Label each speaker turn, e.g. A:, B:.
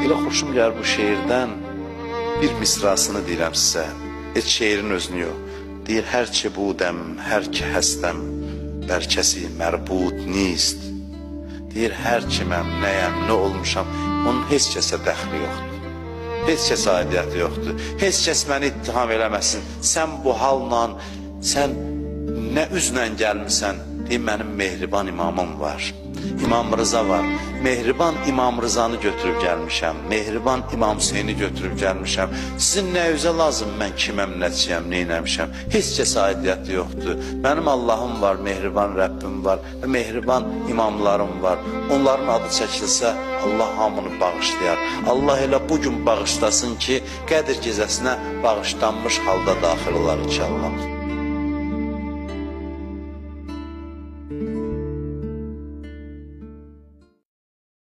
A: Elə xoşum gəlir bu şeirdən bir misrasını deyirəm sizə. Heç şeirin özünü yox. Deyir, hər ki budəm, hər ki həstəm, bəlkəsi mərbud nist. Deyir, hər kiməm, nəyəm, nə olmuşam, onun heç kəsə dəxli yoxdur. Heç kəsə aidiyyəti yoxdur. Heç kəs məni ittiham eləməsin. Sən bu halla, sən nə üzlə gəlmirsən? Deyir, mənim mehriban imamım var. İmam Rıza var. Mehriban İmam Rızanı götürüb gəlmişəm. Mehriban İmam Hüseyni götürüb gəlmişəm. Sizin nə üzə lazım, mən kiməm, nəçiyəm, neynəmişəm? Heç kəsə aidiyyəti yoxdur. Mənim Allahım var, mehriban Rəbbim var və mehriban imamlarım var. Onların adı çəkilsə, Allah hamını bağışlayar. Allah elə bugün bağışlasın ki, Qədir gecəsinə bağışlanmış halda daxil olar inşallah.